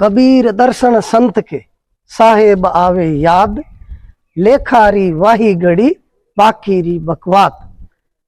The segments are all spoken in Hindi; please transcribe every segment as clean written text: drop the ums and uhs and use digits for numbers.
कबीर दर्शन संत के साहेब आवे याद, लेखारी वाही गड़ी बाकीरी बकवात।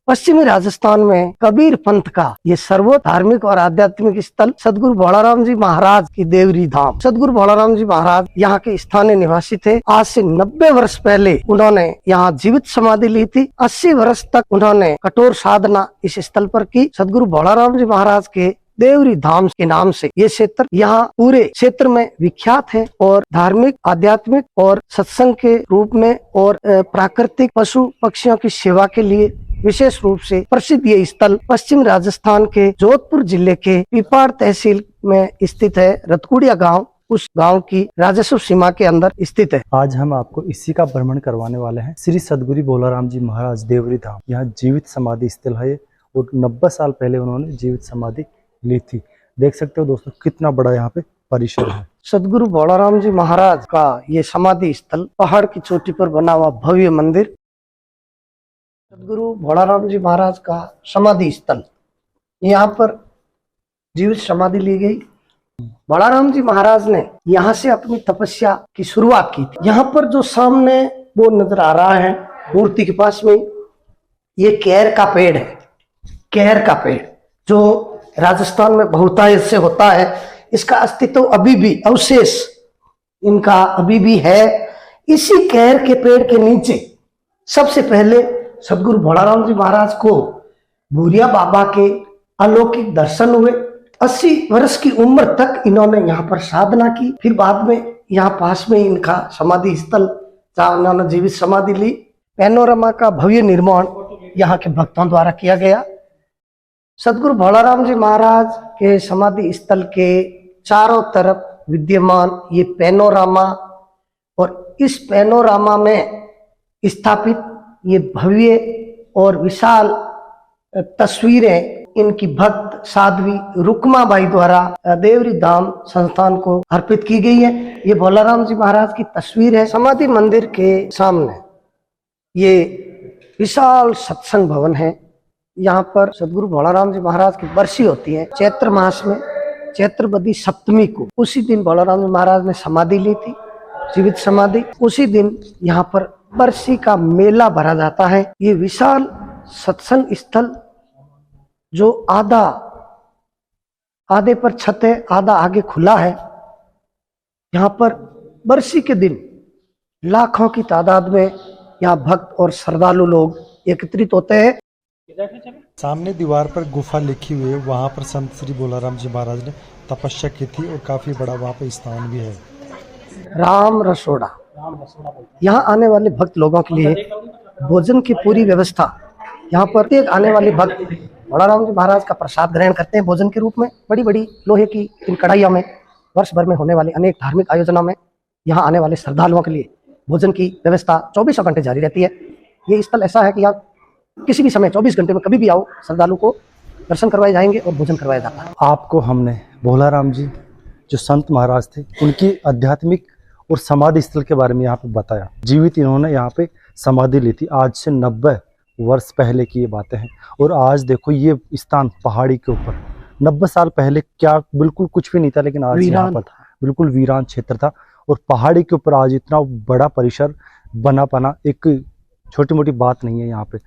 पश्चिमी राजस्थान में कबीर पंथ का ये सर्वोच्च धार्मिक और आध्यात्मिक स्थल सदगुरु भोलाराम जी महाराज की देवरी धाम। सदगुरु भोलाराम जी महाराज यहाँ के स्थानीय निवासी थे। आज से 90 वर्ष पहले उन्होंने यहाँ जीवित समाधि ली थी। 80 वर्ष तक उन्होंने कठोर साधना इस स्थल पर की। सदगुरु भोलाराम जी महाराज के देवरी धाम के नाम से ये क्षेत्र यहाँ पूरे क्षेत्र में विख्यात है और धार्मिक, आध्यात्मिक और सत्संग के रूप में और प्राकृतिक पशु पक्षियों की सेवा के लिए विशेष रूप से प्रसिद्ध ये स्थल पश्चिम राजस्थान के जोधपुर जिले के पीपाड़ तहसील में स्थित है। रतकुड़िया गांव उस गांव की राजस्व सीमा के अंदर स्थित है। आज हम आपको इसी का भ्रमण करवाने वाले हैं। श्री सदगुरु भोलाराम जी महाराज देवरी धाम यहाँ जीवित समाधि स्थल है और 90 साल पहले उन्होंने जीवित समाधि ली थी। देख सकते हो दोस्तों कितना बड़ा यहाँ पे परिसर है। सदगुरु भोलाराम जी महाराज का ये समाधि स्थल पहाड़ की चोटी पर बना हुआ भव्य मंदिर सदगुरु भोलाराम जी महाराज का समाधि स्थल। यहाँ पर जीवित समाधि ली गई। भोलाराम जी महाराज ने यहाँ से अपनी तपस्या की शुरुआत की थी। यहाँ पर जो सामने वो नजर आ रहा है मूर्ति के पास में, ये केर का पेड़ है। केर का पेड़ जो राजस्थान में बहुतायत से होता है, इसका अस्तित्व अभी भी अवशेष इनका अभी भी है। इसी केर के पेड़ के नीचे सबसे पहले सदगुरु भोलाराम जी महाराज को भूरिया बाबा के अलौकिक दर्शन हुए। 80 वर्ष की उम्र तक इन्होंने यहाँ पर साधना की। फिर बाद में यहाँ पास में इनका समाधि स्थल जहाँ इन्होंने जीवित समाधि ली। पैनोरमा का भव्य निर्माण यहाँ के भक्तों द्वारा किया गया। सदगुरु भोलाराम जी महाराज के समाधि स्थल के चारों तरफ विद्यमान ये पैनोरामा और इस पैनोरामा में स्थापित ये भव्य और विशाल तस्वीरें इनकी भक्त साध्वी रुक्माबाई द्वारा देवरी धाम संस्थान को अर्पित की गई है। ये भोलाराम जी महाराज की तस्वीर है। समाधि मंदिर के सामने ये विशाल सत्संग भवन है। यहाँ पर सदगुरु भोलाराम जी महाराज की बरसी होती है चैत्र मास में, चैत्र बदी सप्तमी को। उसी दिन भोलाराम जी महाराज ने समाधि ली थी, जीवित समाधि। उसी दिन यहाँ पर बरसी का मेला भरा जाता है। ये विशाल सत्संग स्थल जो आधे पर छत है, आधा आगे खुला है। यहाँ पर बरसी के दिन लाखों की तादाद में यहाँ भक्त और श्रद्धालु लोग एकत्रित होते हैं। सामने दीवार पर गुफा लिखी हुई है, वहाँ पर संत श्री भोलाराम जी महाराज ने तपस्या की थी और काफी बड़ा वहाँ पर स्थान भी है। राम रसोड़ा, यहाँ आने वाले भक्त लोगों के लिए भोजन की पूरी व्यवस्था। यहाँ पर प्रत्येक आने वाले भक्त भोलाराम जी महाराज का प्रसाद ग्रहण करते हैं भोजन के रूप में। बड़ी बड़ी लोहे की इन कढ़ाइयों में वर्ष भर में होने वाले अनेक धार्मिक आयोजनों में यहाँ आने वाले श्रद्धालुओं के लिए भोजन की व्यवस्था 24 घंटे जारी रहती है। ये स्थल ऐसा है कि यहाँ किसी भी समय 24 घंटे में कभी भी आओ, श्रद्धालु को दर्शन करवाए जाएंगे और भोजन करवाया जाता है। आपको हमने भोलाराम जी जो संत महाराज थे उनकी आध्यात्मिक और समाधि स्थल के बारे में यहाँ पे बताया। जीवित इन्होंने यहाँ पे समाधि ली थी। आज से 90 वर्ष पहले की ये बातें हैं। और आज देखो ये स्थान पहाड़ी के ऊपर 90 साल पहले क्या बिल्कुल कुछ भी नहीं था, लेकिन आज यहाँ पर बिल्कुल वीरान क्षेत्र था। और पहाड़ी के ऊपर आज इतना बड़ा परिसर बना पाना एक छोटी मोटी बात नहीं है। यहाँ पे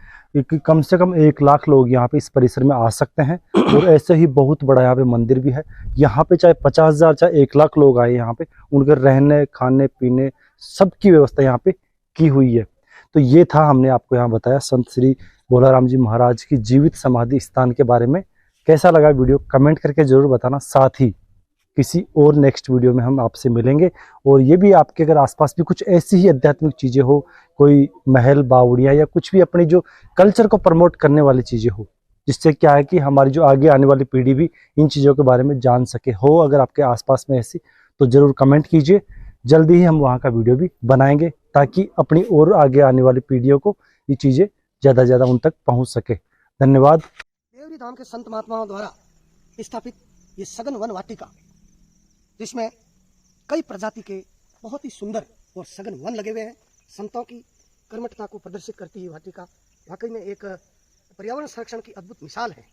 कम से कम 1 लाख लोग यहाँ पे इस परिसर में आ सकते हैं। और ऐसे ही बहुत बड़ा यहाँ पे मंदिर भी है। यहाँ पे चाहे 50,000 चाहे 1 लाख लोग आए, यहाँ पे उनके रहने खाने पीने सबकी व्यवस्था यहाँ पे की हुई है। तो ये था हमने आपको यहाँ बताया संत श्री भोलाराम जी महाराज की जीवित समाधि स्थान के बारे में। कैसा लगा वीडियो कमेंट करके जरूर बताना। साथ ही किसी और नेक्स्ट वीडियो में हम आपसे मिलेंगे। और ये भी आपके अगर आसपास भी कुछ ऐसी ही आध्यात्मिक चीज़ें हो, कोई महल बावड़ियाँ या कुछ भी अपनी जो कल्चर को प्रमोट करने वाली चीज़ें हो, जिससे क्या है कि हमारी जो आगे आने वाली पीढ़ी भी इन चीज़ों के बारे में जान सके, हो अगर आपके आसपास में ऐसी, तो ज़रूर कमेंट कीजिए। जल्दी ही हम वहाँ का वीडियो भी बनाएंगे ताकि अपनी और आगे आने वाली पीढ़ियों को ये चीज़ें ज़्यादा से ज़्यादा उन तक पहुँच सके। धन्यवाद। देवरी धाम के संत महात्माओं द्वारा स्थापित ये सघन वन वाटिका, जिसमें कई प्रजाति के बहुत ही सुंदर और सघन वन लगे हुए हैं। संतों की कर्मठता को प्रदर्शित करती है वाटिका वाकई में एक पर्यावरण संरक्षण की अद्भुत मिसाल है।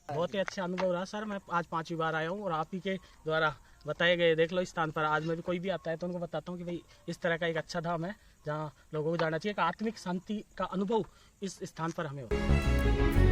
बहुत ही अच्छा अनुभव रहा सर। मैं आज 5वीं बार आया हूँ और आप ही के द्वारा बताए गए देख लो इस स्थान पर। आज मैं भी कोई भी आता है तो उनको बताता हूँ कि भाई इस तरह का एक अच्छा धाम है जहाँ लोगों को जाना चाहिए, कि आत्मिक शांति का अनुभव इस स्थान पर हमें हो।